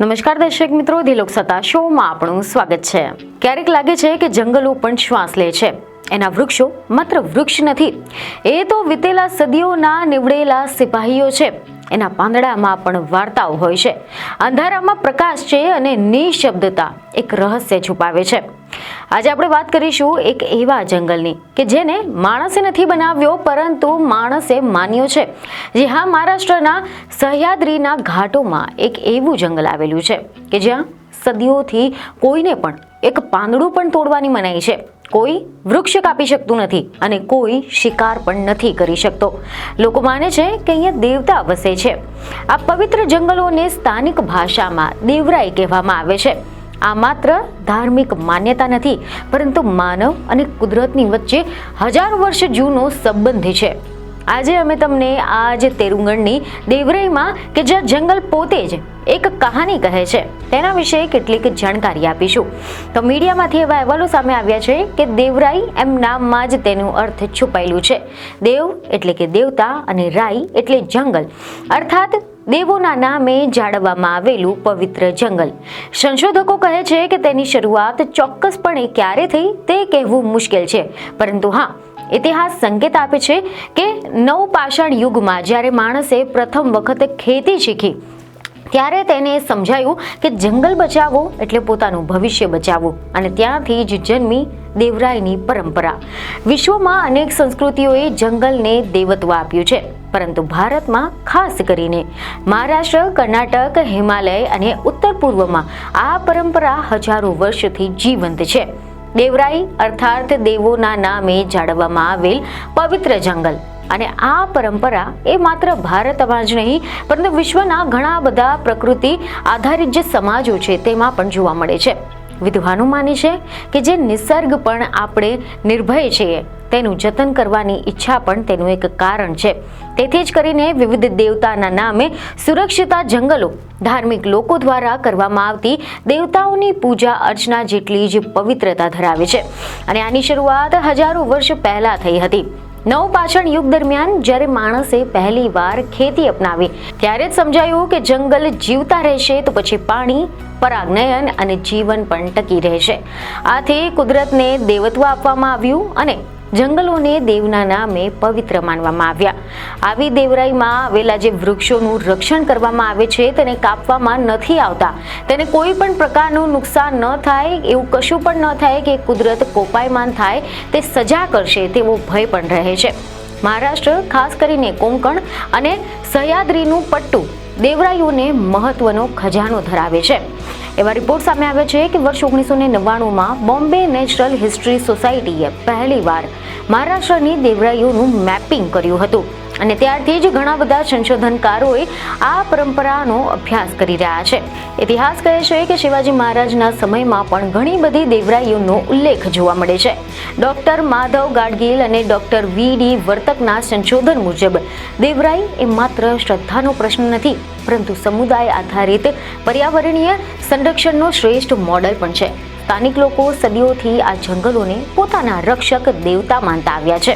નમસ્કાર દર્શક મિત્રો, દિલોક સત્તા શોમાં આપણું સ્વાગત છે. ક્યારેક લાગે છે કે જંગલો પણ શ્વાસ લે છે. એના વૃક્ષો માત્ર વૃક્ષ નથી, એ તો વીતેલા સદીઓના નીવડેલા સિપાહીઓ છે. એના પાંદડામાં પણ વાર્તાઓ હોય છે. અંધારામાં પ્રકાશ છે અને નિશબ્દતા એક રહસ્ય છુપાવે છે. આજે આપણે વાત કરીશું એક એવા જંગલની કે જેને માણસે નથી બનાવ્યો, પરંતુ માણસે માન્યો છે. જી હા, મહારાષ્ટ્રના સહ્યાદ્રીના ઘાટોમાં એક એવું જંગલ આવેલું છે કે જ્યાં સદીઓથી કોઈને પણ એક પાંદડું પણ તોડવાની મનાઈ છે. કોઈ વૃક્ષ કાપી શકતું નથી અને કોઈ શિકાર પણ નથી કરી શકતો. લોકો માને છે કે અહીંયા દેવતા વસે છે. આ પવિત્ર જંગલોને સ્થાનિક ભાષામાં દેવરાઈ કહેવામાં આવે છે. આ માત્ર ધાર્મિક માન્યતા નથી, પરંતુ માનવ અને કુદરતની વચ્ચે હજારો વર્ષ જૂનો સંબંધ છે. આજે અમે તમને આજ તેરુંગણની દેવરાઈમાં કે જ્યાં જંગલ પોતે જ એક કહાની કહે છે તેના વિશે કેટલીક જાણકારી આપીશું. તો મીડિયામાંથી એવા અહેવાલો સામે આવ્યા છે કે દેવરાઈ એમ નામમાં જ તેનું અર્થ છુપાયેલું છે. દેવ એટલે કે દેવતા અને રાઈ એટલે જંગલ, અર્થાત દેવોના નામે જાળવવામાં આવેલું પવિત્ર જંગલ. સંશોધકો કહે છે કે તેની શરૂઆત ચોક્કસપણે ક્યારે થઈ તે કહેવું મુશ્કેલ છે, પરંતુ હા, ઇતિહાસ સંકેત આપે છે કે નવપાષાણ યુગમાં જ્યારે માણસે પ્રથમ વખત ખેતી શીખી ત્યારે તેને સમજાયું કે જંગલ બચાવવો એટલે પોતાનું ભવિષ્ય બચાવવું, અને ત્યાંથી જ જન્મી દેવરાઈની પરંપરા. વિશ્વમાં અનેક સંસ્કૃતિઓએ જંગલને દેવત્વ આપ્યું છે, પરંતુ ભારતમાં ખાસ કરીને મહારાષ્ટ્ર, કર્ણાટક, હિમાલય અને ઉત્તર પૂર્વમાં આ પરંપરા હજારો વર્ષથી જીવંત છે. દેવરાઈ અર્થાત દેવોના નામે જાળવવામાં આવેલ પવિત્ર જંગલ. અને આ પરંપરા એ માત્ર ભારતમાં જ નહીં, પરંતુ વિશ્વના ઘણા બધા પ્રકૃતિ આધારિત જે સમાજો છે તેમાં પણ જોવા મળે છે. વિદ્વાનો માને છે કે જે નિસર્ગ પણ આપણે નિર્ભય છીએ તેનું જતન કરવાની ઈચ્છા પણ તેનું એક કારણ છે. તેથી જ કરીને વિવિધ દેવતાના નામે સુરક્ષિત જંગલો ધાર્મિક લોકો દ્વારા કરવામાં આવતી દેવતાઓની પૂજા અર્ચના જેટલી જ પવિત્રતા ધરાવે છે. અને આની શરૂઆત હજારો વર્ષ પહેલા થઈ હતી. નવપાષાણ યુગ દરમિયાન જ્યારે માણસે પહેલી વાર ખેતી અપનાવી ત્યારે જ સમજાયું કે જંગલ જીવતા રહેશે તો પછી પાણી, પરાગનયન અને જીવન પણ ટકી રહેશે. આથી કુદરતને દેવત્વ આપવામાં આવ્યું અને જંગલોને દેવના નામે પવિત્ર માનવામાં આવ્યા. આવી દેવરાઈમાં આવેલા જે વૃક્ષોનું રક્ષણ કરવામાં આવે છે તેને કાપવામાં નથી આવતા. તેને કોઈ પણ પ્રકારનું નુકસાન ન થાય, એવું કશું પણ ન થાય કે કુદરત કોપાયમાન થાય, તે સજા કરશે તેવો ભય પણ રહે છે. મહારાષ્ટ્ર, ખાસ કરીને કોંકણ અને સહ્યાદ્રીનું પટ્ટું દેવરાઈઓને મહત્વનો ખજાનો ધરાવે છે. એવા રિપોર્ટ સામે આવ્યા છે કે વર્ષ 1999માં બોમ્બે નેચરલ હિસ્ટ્રી સોસાયટીએ પહેલીવાર મહારાષ્ટ્રની દેવરાઈઓનું મેપિંગ કર્યું હતું, અને ત્યારથી જ ઘણા બધા સંશોધનકારોએ આ પરંપરાનો અભ્યાસ કરી રહ્યા છે. ઇતિહાસ કહે છે કે શિવાજી મહારાજના સમયમાં પણ ઘણી બધી દેવરાઈઓનો ઉલ્લેખ જોવા મળે છે. ડોક્ટર માધવ ગાડગીલ અને ડોક્ટર વી.ડી. વર્તકના સંશોધન મુજબ દેવરાઈ એ માત્ર શ્રદ્ધાનો પ્રશ્ન નથી, પરંતુ સમુદાય આધારિત પર્યાવરણીય સંરક્ષણનો શ્રેષ્ઠ મોડેલ પણ છે. સ્થાનિક લોકો સદીઓથી આ જંગલોને પોતાના રક્ષક દેવતા માનતા આવ્યા છે,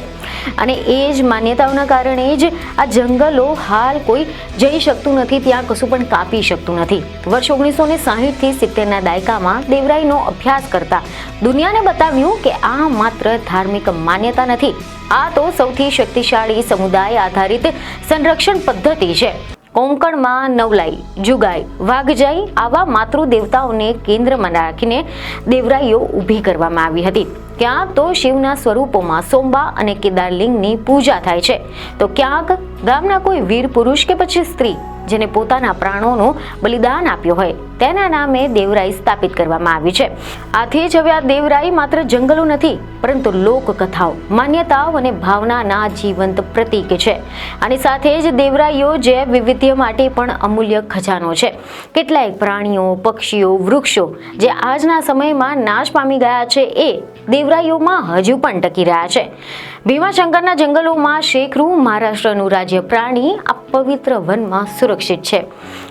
અને એ જ માન્યતાઓના કારણે જ આ જંગલો હાલ કોઈ જઈ શકતું નથી, ત્યાં કશું પણ કાપી શકતું નથી. વર્ષ 1960 થી 70ના દાયકામાં દેવરાઈનો અભ્યાસ કરતા દુનિયાને બતાવ્યું કે આ માત્ર ધાર્મિક માન્યતા નથી, આ તો સૌથી શક્તિશાળી સમુદાય આધારિત સંરક્ષણ પદ્ધતિ છે. કોંકણમાં નવલાઈ, જુગાઈ, વાઘજાઈ આવા માતૃ દેવતાઓને કેન્દ્રમાં રાખીને દેવરાઈઓ ઊભી કરવામાં આવી હતી. ક્યાંક તો શિવના સ્વરૂપોમાં સોમબા અને કેદારલિંગની પૂજા થાય છે, તો ક્યાંક ગામના કોઈ વીર પુરુષ કે પછી સ્ત્રી જેને પોતાના પ્રાણોનું બલિદાન આપ્યું હોય તેના નામે દેવરાઈ સ્થાપિત કરવામાં આવી છે. આથી જ હવે આ દેવરાઈ માત્ર જંગલો નથી, પરંતુ લોકકથાઓ, માન્યતાઓ અને ભાવનાના જીવંત પ્રતીક છે. આની સાથે જ દેવરાઈઓ જૈવ વિવિધ્ય માટે પણ અમૂલ્ય ખજાનો છે. કેટલાક પ્રાણીઓ, પક્ષીઓ, વૃક્ષો જે આજના સમયમાં નાશ પામી ગયા છે એ દેવરાઈઓમાં હજુ પણ ટકી રહ્યા છે. ભીમાશંકરના જંગલોમાં શેખરૂ, મહારાષ્ટ્રનું રાજ્ય પ્રાણી, આ પવિત્ર વનમાં સુરક્ષિત છે.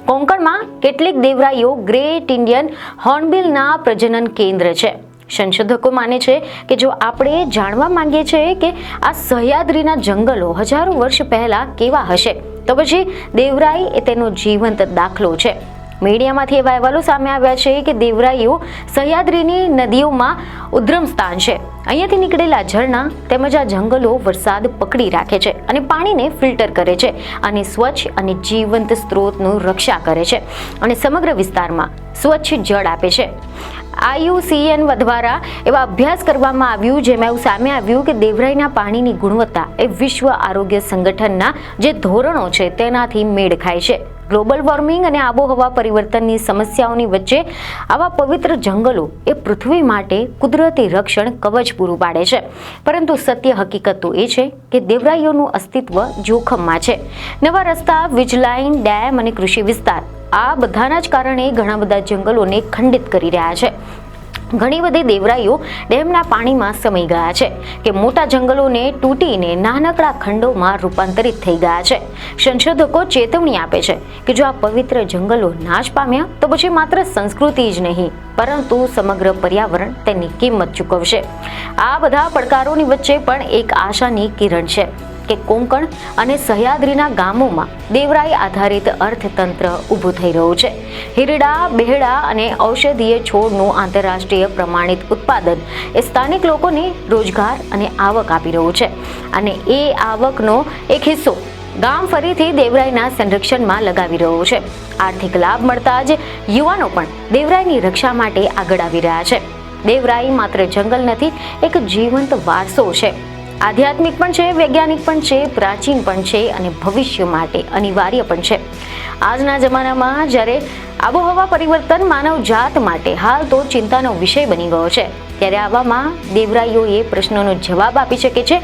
કોંકણમાં કેટલીક દેવરાઈઓ ગ્રેટ ઇન્ડિયન હોર્નબિલના પ્રજનન કેન્દ્ર છે. સંશોધકો માને છે કે જો આપણે જાણવા માંગીએ છીએ કે આ સહ્યાદ્રીના જંગલો હજારો વર્ષ પહેલા કેવા હશે, તો પછી દેવરાઈ એ તેનો જીવંત દાખલો છે. મીડિયામાંથી એવા અહેવાલો સામે આવ્યા છે કે દેવરાઈઓ સહ્યાદ્રીની નદીઓમાં ઉદ્ગમ સ્થાન છે. અહીંયાથી નીકળેલા ઝરણા તેમજ આ જંગલો વરસાદ પકડી રાખે છે અને પાણીને ફિલ્ટર કરે છે અને સ્વચ્છ અને જીવંત સ્ત્રોતનું રક્ષા કરે છે અને સમગ્ર વિસ્તારમાં સ્વચ્છ જળ આપે છે. IUCN દ્વારા એવા અભ્યાસ કરવામાં આવ્યું જેમાં એવું સામે આવ્યું કે દેવરાઈના પાણીની ગુણવત્તા એ વિશ્વ આરોગ્ય સંગઠનના જે ધોરણો છે તેનાથી મેળ ખાય છે. ગ્લોબલ વોર્મિંગ અને આબોહવા પરિવર્તનની સમસ્યાઓની વચ્ચે આવા પવિત્ર જંગલો એ પૃથ્વી માટે કુદરતી રક્ષણ કવચ પૂરું પાડે છે. પરંતુ સત્ય હકીકત તો એ છે કે દેવરાઈઓનું અસ્તિત્વ જોખમમાં છે. નવા રસ્તા, વીજ લાઇન, ડેમ અને કૃષિ વિસ્તાર આ બધાના જ કારણે ઘણા બધા જંગલોને ખંડિત કરી રહ્યા છે. ઘણી બધી દેવરાઈઓ ડેમના પાણીમાં સમાઈ ગયા છે કે મોટા જંગલોને તૂટીને નાનકડા ખંડોમાં રૂપાંતરિત થઈ ગયા છે. સંશોધકો ચેતવણી આપે છે કે જો આ પવિત્ર જંગલો નાશ પામ્યા તો પછી માત્ર સંસ્કૃતિ જ નહીં પરંતુ સમગ્ર પર્યાવરણ તેની કિંમત ચૂકવશે. આ બધા પડકારોની વચ્ચે પણ એક આશાની કિરણ છે કે કોંકણ અને સહ્યાદ્રીના ગામોમાં દેવરાઈ આધારિત અર્થતંત્ર ઊભું થઈ રહ્યું છે. હિરડા, બેહડા અને ઔષધીય છોડનું આંતરરાષ્ટ્રીય પ્રમાણિત ઉત્પાદન એ સ્થાનિક લોકોને રોજગાર અને આવક આપી રહ્યું છે અને એ આવકનો એક હિસ્સો ગામ ફરીથી દેવરાઈના સંરક્ષણમાં લગાવી રહ્યો છે. આર્થિક લાભ મળતા જ યુવાનો પણ દેવરાઈની રક્ષા માટે આગળ આવી રહ્યા છે. દેવરાઈ માત્ર જંગલ નથી, એક જીવંત વારસો છે. આધ્યાત્મિક પણ છે, વૈજ્ઞાનિક પણ છે, પ્રાચીન પણ છે અને ભવિષ્ય માટે અનિવાર્ય પણ છે. આજના જમાનામાં જ્યારે આબોહવા પરિવર્તન માનવ જાત માટે હાલ તો ચિંતાનો વિષય બની ગયો છે ત્યારે આવામાં દેવરાઈઓ એ પ્રશ્નનો જવાબ આપી શકે છે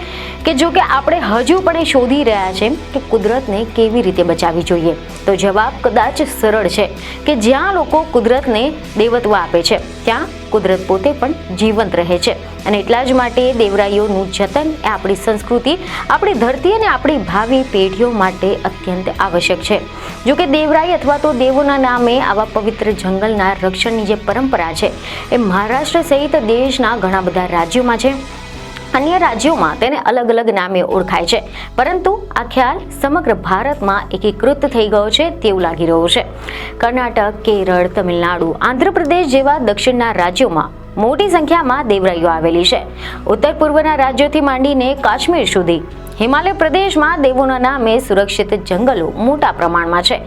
કે જો કે આપણે હજુ પણ શોધી રહ્યા છે કે કુદરતને કેવી રીતે બચાવવી જોઈએ. તો જવાબ કદાચ સરળ છે કે જ્યાં લોકો કુદરતને દેવત્વ આપે છે ત્યાં કુદરત પોતે પણ જીવંત રહે છે અને એટલા જ માટે દેવરાઈઓનું જતન એ આપણી સંસ્કૃતિ, આપણી ધરતી અને આપણી ભાવિ પેઢીઓ માટે અત્યંત આવશ્યક છે. જો કે દેવરાઈ અથવા તો દેવોના નામે આવા પવિત્ર જંગલના રક્ષણની જે પરંપરા છે એ મહારાષ્ટ્ર સહિત દેશના ઘણા બધા રાજ્યોમાં છે. અન્ય રાજ્યોમાં તેને અલગ અલગ નામે ઓળખાય છે પરંતુ આ ખ્યાલ સમગ્ર ભારતમાં એકીકૃત થઈ ગયો છે તેવું લાગી રહ્યું છે. કર્ણાટક, કેરળ, તમિલનાડુ, આંધ્રપ્રદેશ જેવા દક્ષિણના રાજ્યોમાં મોટી સંખ્યામાં દેવરાઈઓ આવેલી છે. ઉત્તર પૂર્વના રાજ્યોથી માંડીને કાશ્મીર સુધી હિમાલય પ્રદેશમાં દેવોના નામે સુરક્ષિત જંગલો મોટા પ્રમાણમાં છે.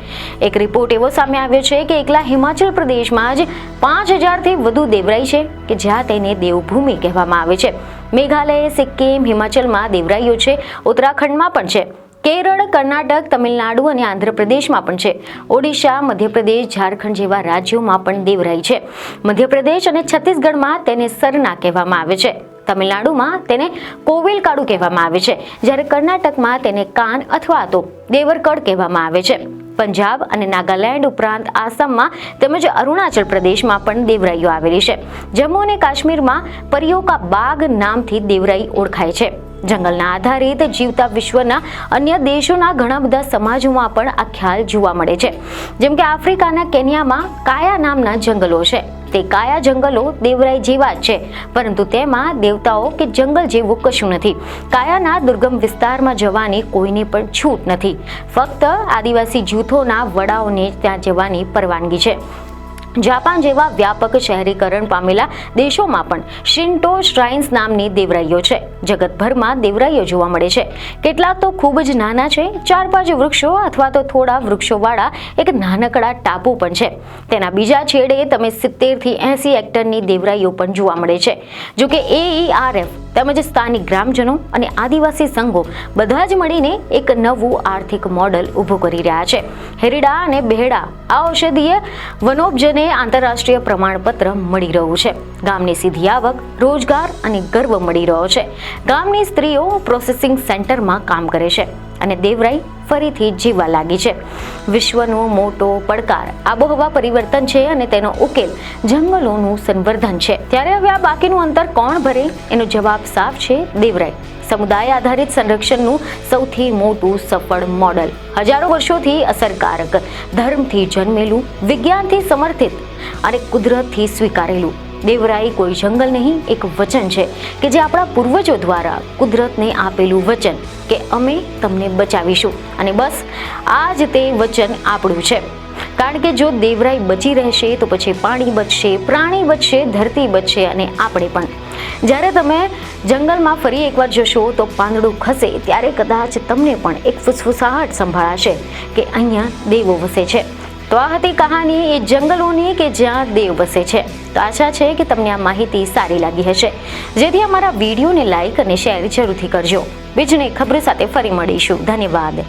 એક રિપોર્ટ એવો સામે આવ્યો છે કે એકલા હિમાચલ પ્રદેશમાં જ 5000થી વધુ દેવરાઈ છે કે જ્યાં તેને દેવભૂમિ કહેવામાં આવે છે. મેઘાલય, સિક્કિમ, હિમાચલમાં દેવરાઈઓ છે. ઉત્તરાખંડમાં પણ છે. કેરળ, કર્ણાટક, તમિલનાડુ અને આંધ્રપ્રદેશમાં પણ છે. ઓડિશા, મધ્યપ્રદેશ, ઝારખંડ જેવા રાજ્યોમાં પણ દેવરાઈ છે. મધ્યપ્રદેશ અને છત્તીસગઢમાં તેને સરના કહેવામાં આવે છે. તમિલનાડુમાં તેને કોવિલકાડુ કહેવામાં આવે છે જ્યારે કર્ણાટકમાં તેને કાન અથવા તો દેવરકડ કહેવામાં આવે છે. પંજાબ અને નાગાલેન્ડ ઉપરાંત આસામમાં તેમજ અરુણાચલ પ્રદેશમાં પણ દેવરાઈઓ આવેલી છે. જમ્મુ અને કાશ્મીરમાં પરિયોકા બાગ નામથી દેવરાઈ ઓળખાય છે. જંગલના આધારિત જીવતા વિશ્વના અન્ય દેશોના ઘણા બધા સમાજોમાં પણ આ ખ્યાલ જોવા મળે છે. જેમ કે આફ્રિકાના કેન્યામાં કાયા નામના જંગલો છે. તે કાયા જંગલો દેવરાઈ જેવા જ છે પરંતુ તેમાં દેવતાઓ કે જંગલ જેવું કશું નથી. કાયાના દુર્ગમ વિસ્તારમાં જવાની કોઈને પણ છૂટ નથી. ફક્ત આદિવાસી જૂથોના વડાઓને ત્યાં જવાની પરવાનગી છે. જાપાન જેવા વ્યાપક શહેરીકરણ પામેલા દેશોમાં પણ શિન્ટો શ્રાઇન્સ નામની દેવરાઈઓ છે. જગતભરમાં દેવરાઈઓ જોવા મળે છે. કેટલાક તો ખૂબ જ નાના છે, 4-5 વૃક્ષો અથવા તો થોડા વૃક્ષોવાળા એક નાનકડા ટાપુ પણ છે. તેના બીજા છેડે તમે 70થી 80 હેક્ટરની દેવરાઈઓ પણ જોવા મળે છે. જોકે AERF તેમજ સ્થાનિક ગ્રામજનો અને આદિવાસી સંઘો બધા જ મળીને એક નવું આર્થિક મોડલ ઊભું કરી રહ્યા છે. હિરડા અને બેહડા આ ઔષધીય વનોપજને આંતરરાષ્ટ્રીય પ્રમાણપત્ર મળી રહ્યું છે. ગામની સીધી આવક, રોજગાર અને ગર્વ મળી રહ્યો છે. ગામની સ્ત્રીઓ પ્રોસેસિંગ સેન્ટરમાં કામ કરે છે અને દેવરાઈ ફરીથી જીવવા લાગી છે. વિશ્વનો મોટો પડકાર આબોહવા પરિવર્તન છે અને તેનો ઉકેલ જંગલોનું સંવર્ધન છે. ત્યારે હવે આ બાકીનું અંતર કોણ ભરે? એનો જવાબ સાફ છે, દેવરાઈ. સમુદાય આધારિત સંરક્ષણનું સૌથી મોટું સફળ મોડલ. હજારો વર્ષોથી અસરકારક, ધર્મથી જન્મેલું, વિજ્ઞાનથી સમર્થિત અને કુદરતથી સ્વીકારેલું. દેવરાઈ કોઈ જંગલ નહીં, એક વચન છે કે જે આપણા પૂર્વજો દ્વારા કુદરતને આપેલું વચન કે અમે તમને બચાવીશું અને બસ આ જ તે વચન આપણું છે. કારણ કે જો દેવરાઈ બચી રહેશે તો પછી પાણી બચશે, પ્રાણી બચશે, ધરતી બચશે અને આપણે પણ. જ્યારે તમે જંગલમાં ફરી એકવાર જશો તો પાંદડું ખસે ત્યારે કદાચ તમને પણ એક ફુસફુસાહટ સંભળાશે કે અહીંયા દેવો વસે છે. તો આ હતી કહાની એ જંગલોની કે જ્યાં દેવ વસે છે. તો આશા છે કે તમને આ માહિતી સારી લાગી હશે, જેથી અમારા વિડીયોને લાઈક અને શેર જરૂરથી કરજો. બીજને ખબર સાથે ફરી મળીશું. ધન્યવાદ.